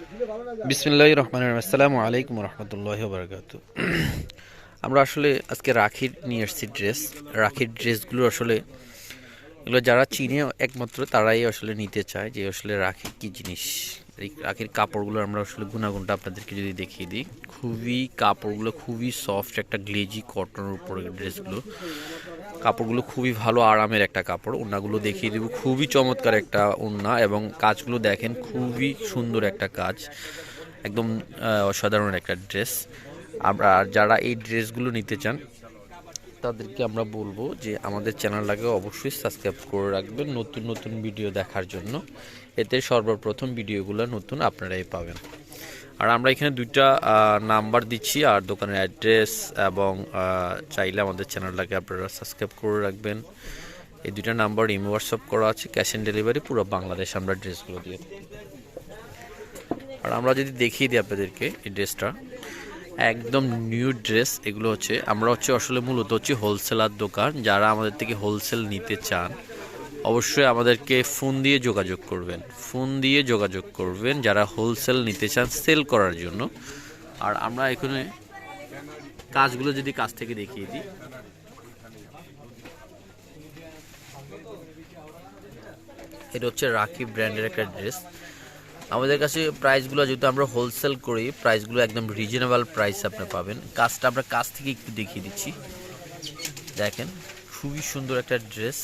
বিসমিল্লাহির রহমানির রহিম। আসসালামু আলাইকুম রহমতুল্লাহি ওয়া বারাকাতুহু। আমরা আসলে আজকে রাখির নিয়ে এসেছি ড্রেস। রাখির ড্রেসগুলো আসলে এগুলো যারা চিনে একমাত্র তারাই আসলে নিতে চায় যে আসলে রাখি কী জিনিস। এই রাখির কাপড়গুলো আমরা আসলে গুণাগুণটা আপনাদেরকে যদি দেখিয়ে দিই, কাপড়গুলো খুবই সফট, একটা গ্লেজি কটনের উপরে ড্রেসগুলো। কাপড়গুলো খুবই ভালো আরামের একটা কাপড়। ওড়নাগুলো দেখিয়ে দেবো, খুবই চমৎকার একটা ওড়না এবং কাজগুলো দেখেন খুবই সুন্দর একটা কাজ, একদম অসাধারণ একটা ড্রেস। আমরা যারা এই ড্রেসগুলো নিতে চান তাদেরকে আমরা বলবো যে আমাদের চ্যানেলটাকে অবশ্যই সাবস্ক্রাইব করে রাখবেন নতুন নতুন ভিডিও দেখার জন্য। এতে সর্বপ্রথম ভিডিওগুলো নতুন আপনারাই পাবেন। আর আমরা এখানে দুইটা নাম্বার দিচ্ছি আর দোকানের অ্যাড্রেস, এবং চাইলে আমাদের চ্যানেলটাকে আপনারা সাবস্ক্রাইব করে রাখবেন। এই দুইটা নাম্বার ইমো হোয়াটসঅ্যাপ করা আছে, ক্যাশ অন ডেলিভারি পুরো বাংলাদেশ আমরা ড্রেসগুলো দিয়ে থাকি। আর আমরা যদি দেখিয়ে দিই আপনাদেরকে এই ড্রেসটা একদম নিউ ড্রেস। এগুলো হচ্ছে আমরা আসলে মূলত হোলসেলার দোকান। যারা আমাদের থেকে হোলসেল নিতে চান অবশ্যই আমাদেরকে ফোন দিয়ে যোগাযোগ করবেন যারা হোলসেল নিতে চান সেল করার জন্য। আর আমরা এখানে কাজগুলো যদি কাছ থেকে দেখিয়ে দিই, এটা হচ্ছে রাখি ব্র্যান্ডের একটা ড্রেস। আমাদের কাছে প্রাইসগুলো যেহেতু আমরা হোলসেল করি, প্রাইসগুলো একদম রিজনেবল প্রাইস আপনি পাবেন। কাজটা আমরা কাছ থেকে একটু দেখিয়ে দিচ্ছি, দেখেন খুবই সুন্দর একটা ড্রেস।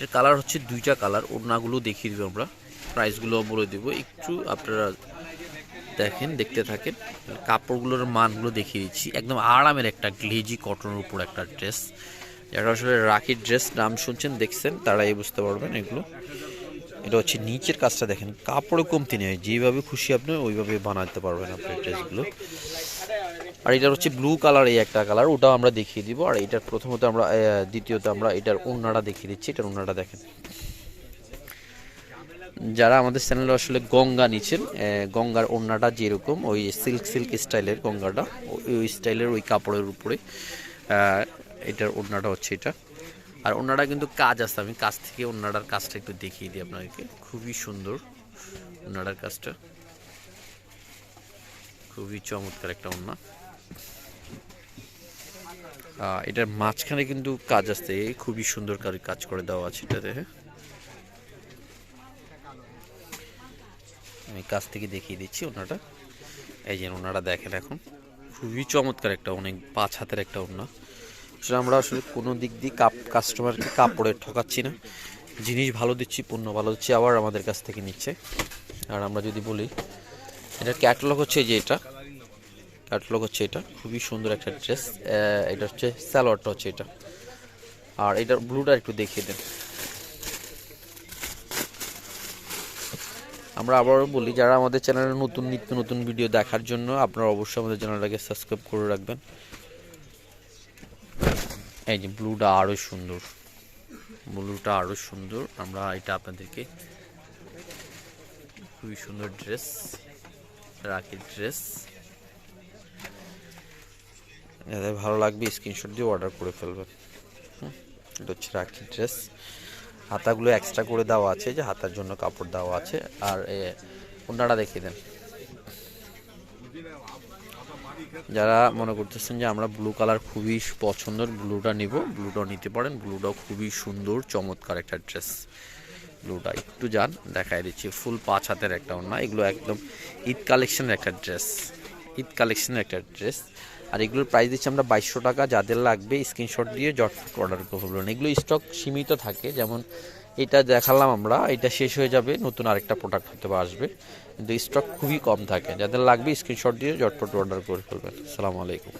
এর কালার হচ্ছে দুইটা কালার। ওড়নাগুলো দেখিয়ে দেবো, আমরা প্রাইসগুলো বলে দেবো, একটু আপনারা দেখেন, দেখতে থাকেন। কাপড়গুলোর মানগুলো দেখিয়ে দিচ্ছি, একদম আরামের একটা গ্লেজি কটনের উপর একটা ড্রেস। যারা আসলে রাখির ড্রেস নাম শুনছেন দেখছেন তারাই বুঝতে পারবেন এগুলো। এটা হচ্ছে নিচের কাজটা দেখেন, কাপড়ে কমতি নেই, যেভাবে খুশি আপনি ওইভাবে বানাতে পারবেন আপনার ড্রেসগুলো। আর এটার হচ্ছে ব্লু কালার, এই একটা কালার, ওটাও আমরা দেখিয়ে দিব। আর এটার দ্বিতীয়ত আমরা এটার ওড়নাটা দেখিয়ে দিচ্ছি। এটার ওড়নাটা দেখেন। যারা আমাদের চ্যানেলে আসলে গঙ্গা নিচ্ছেন, গঙ্গার ওড়নাটা যেরকম ওই সিল্ক স্টাইলের গঙ্গাটা, ওই স্টাইলের ওই কাপড়ের উপরে এটার ওড়নাটা হচ্ছে এটা। আর ওড়নাটা কিন্তু কাজ আছে, আমি কাছ থেকে ওড়নাটার কাজটা একটু দেখিয়ে দিই আপনাদেরকে। খুবই সুন্দর ওড়নাটার কাজটা, খুবই চমৎকার একটা ওড়না। এটার মাঝখানে কিন্তু কাজ আছে, খুবই সুন্দর কাজ করে দেওয়া আছে এটাতে। হ্যাঁ, আমি কাছ থেকে দেখিয়ে দিচ্ছি ওড়নাটা। এই যে ওড়নাটা দেখেন, এখন খুবই চমৎকার একটা, অনেক 5 হাতের একটা ওড়না। আসলে আমরা আসলে কোনো দিক দিয়ে কাস্টমারকে কাপড়ে ঠকাচ্ছি না, জিনিস ভালো দিচ্ছি, পণ্য ভালো দিচ্ছি, আবার আমাদের কাছ থেকে নিচ্ছে। আর আমরা যদি বলি এটার ক্যাটালগ হচ্ছে যে এটা খুবই সুন্দর একটা ড্রেস। এটা হচ্ছে সালোয়ারটা হচ্ছে এটা। আর এটার ব্লুটা একটু দেখিয়ে দেন। আমরা আবারও বলি, যারা আমাদের চ্যানেলে নিত্য নতুন ভিডিও দেখার জন্য আপনারা অবশ্যই আমাদের চ্যানেলটাকে সাবস্ক্রাইব করে রাখবেন। এই যে ব্লুটা আরও সুন্দর। আমরা এটা আপনাদেরকে, খুবই সুন্দর ড্রেস, রাখির ড্রেস। যাদের ভালো লাগবে স্ক্রিনশট দিয়ে অর্ডার করে ফেলবেন। এটা হচ্ছে রাখির ড্রেস। হাতাগুলো এক্সট্রা করে দেওয়া আছে, যে হাতার জন্য কাপড় দেওয়া আছে। আর ওড়নাটা দেখিয়ে দেন। যারা মনে করতেছেন যে আমরা ব্লু কালার খুবই পছন্দের, ব্লুটা ব্লুটাও নিতে পারেন। ব্লুটাও খুবই সুন্দর চমৎকার একটা ড্রেস। ব্লুটা একটু দেখাই দিচ্ছি, ফুল 5 হাতের একটা ওড়না। এগুলো একদম ঈদ কালেকশনের একটা ড্রেস। আর এগুলোর প্রাইস দিচ্ছি আমরা 2200 টাকা। যাদের লাগবে স্ক্রিনশট দিয়ে জটফট অর্ডার করে ফেলবেন। এগুলো স্টক সীমিত থাকে, যেমন এটা দেখালাম আমরা, এটা শেষ হয়ে যাবে, নতুন আরেকটা প্রোডাক্ট হয়তো আসবে, কিন্তু স্টক খুবই কম থাকে। যাদের লাগবে স্ক্রিনশট দিয়ে জটফট অর্ডার করে ফেলবেন। আসসালামু আলাইকুম।